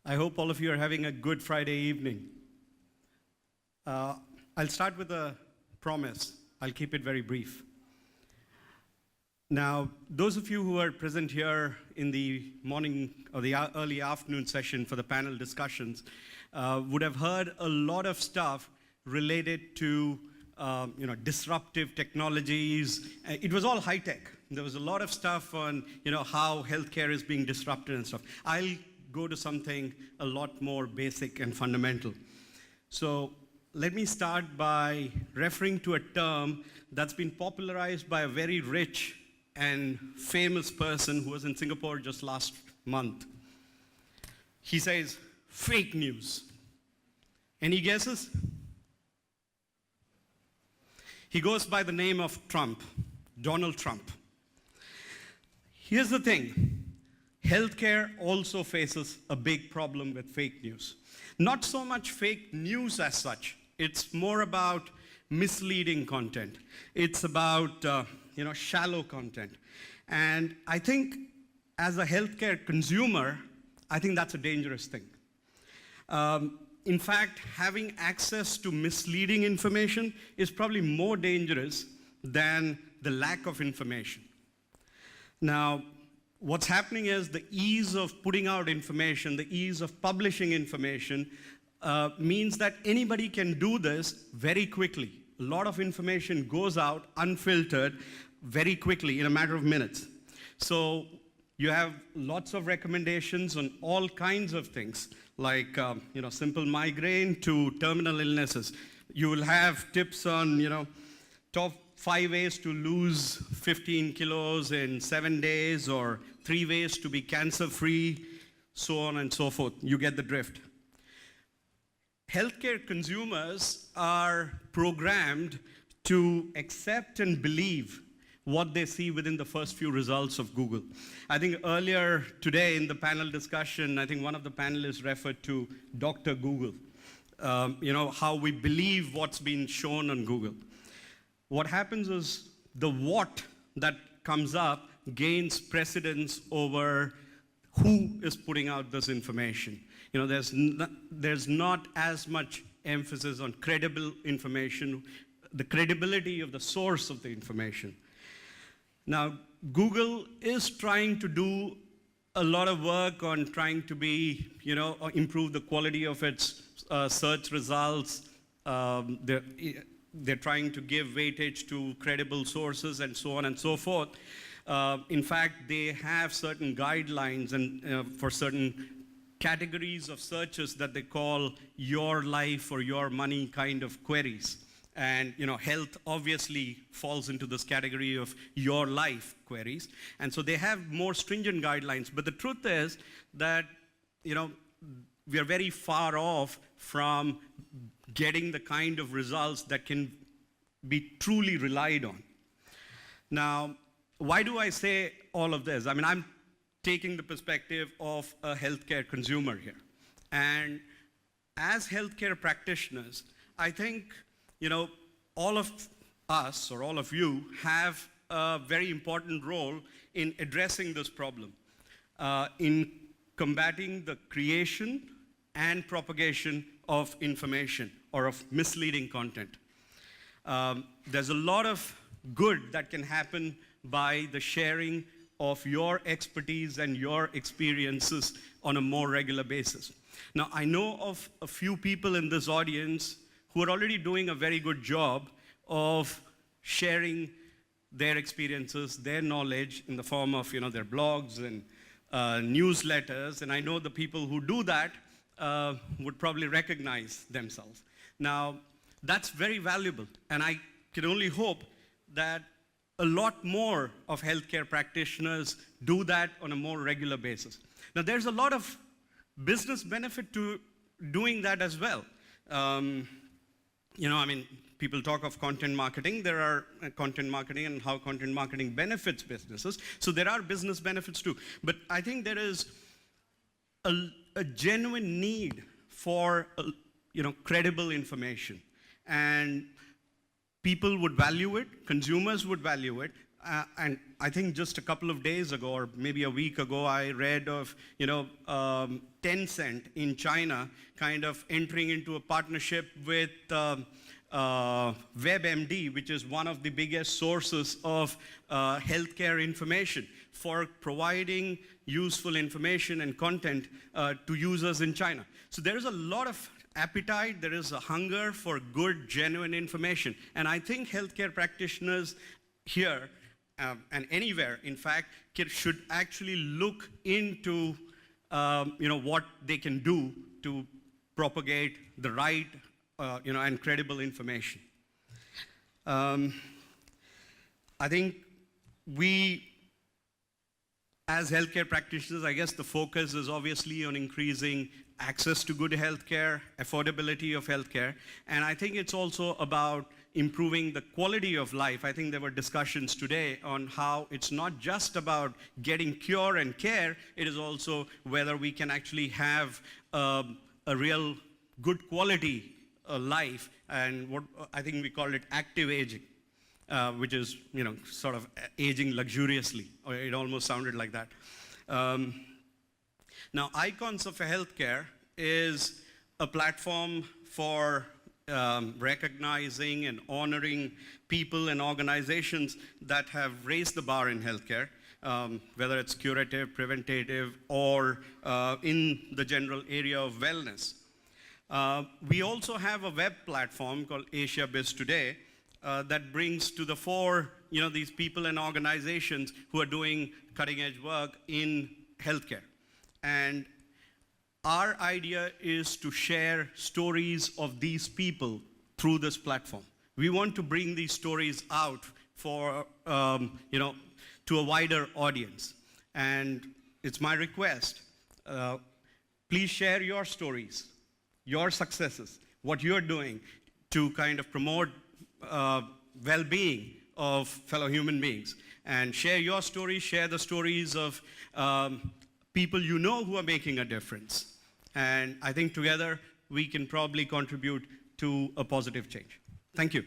I hope all of you are having a good Friday evening. I'll start with a promise. I'll keep it very brief. Now, those of you who are present here in the morning or the early afternoon session for the panel discussions would have heard a lot of stuff related to disruptive technologies. It was all high tech. There was a lot of stuff on how healthcare is being disrupted and stuff. I'll go to something a lot more basic and fundamental. So let me start by referring to a term that's been popularized by a very rich and famous person who was in Singapore just last month. He says, fake news. Any guesses? He goes by the name of Trump, Donald Trump. Here's the thing. Healthcare also faces a big problem with fake news. Not so much fake news as such. It's more about misleading content. It's about shallow content. And I think as a healthcare consumer, I think that's a dangerous thing. In fact, having access to misleading information is probably more dangerous than the lack of information. Now, what's happening is the ease of putting out information, the ease of publishing information means that anybody can do this very quickly. A lot of information goes out unfiltered very quickly in a matter of minutes. So you have lots of recommendations on all kinds of things, like simple migraine to terminal illnesses. You will have tips on top 5 ways to lose 15 kilos in 7 days, or 3 ways to be cancer-free, so on and so forth. You get the drift. Healthcare consumers are programmed to accept and believe what they see within the first few results of Google. I think earlier today in the panel discussion, I think one of the panelists referred to Dr. Google, how we believe what's been shown on Google. What happens is the what that comes up gains precedence over who is putting out this information. There's not as much emphasis on credible information, the credibility of the source of the information. Now, Google is trying to do a lot of work on trying to be, improve the quality of its search results. They're trying to give weightage to credible sources and so on and so forth. In fact, they have certain guidelines and for certain categories of searches that they call your life or your money kind of queries. And health obviously falls into this category of your life queries. And so they have more stringent guidelines. But the truth is that we are very far off from getting the kind of results that can be truly relied on. Now, why do I say all of this? I mean, I'm taking the perspective of a healthcare consumer here. And as healthcare practitioners, I think, all of us or all of you have a very important role in addressing this problem, in combating the creation and propagation of information or of misleading content. There's a lot of good that can happen by the sharing of your expertise and your experiences on a more regular basis. Now, I know of a few people in this audience who are already doing a very good job of sharing their experiences, their knowledge in the form of their blogs and newsletters. And I know the people who do that would probably recognize themselves. Now, that's very valuable. And I can only hope that a lot more of healthcare practitioners do that on a more regular basis. Now, there's a lot of business benefit to doing that as well. People talk of content marketing. There are content marketing and how content marketing benefits businesses. So there are business benefits too. But I think there is a genuine need for credible information. And people would value it, consumers would value it. and I think just a couple of days ago, or maybe a week ago, I read of, Tencent in China kind of entering into a partnership with WebMD, which is one of the biggest sources of healthcare information, for providing useful information and content to users in China. So there is a lot of appetite, there is a hunger for good, genuine information. And I think healthcare practitioners here and anywhere, in fact, should actually look into what they can do to propagate the right and credible information. I think we, as healthcare practitioners, I guess the focus is obviously on increasing access to good healthcare, affordability of healthcare, and I think it's also about improving the quality of life. I think there were discussions today on how it's not just about getting cure and care, it is also whether we can actually have a real good quality life, and what I think we call it active aging, which is sort of aging luxuriously, or it almost sounded like that. Now, Icons of Healthcare is a platform for recognizing and honoring people and organizations that have raised the bar in healthcare, whether it's curative, preventative, or in the general area of wellness. We also have a web platform called Asia Biz Today that brings to the fore these people and organizations who are doing cutting-edge work in healthcare. And our idea is to share stories of these people through this platform. We want to bring these stories out for, to a wider audience. And it's my request, please share your stories, your successes, what you're doing to kind of promote well-being of fellow human beings. And share your stories, share the stories of people you know who are making a difference. And I think together we can probably contribute to a positive change. Thank you.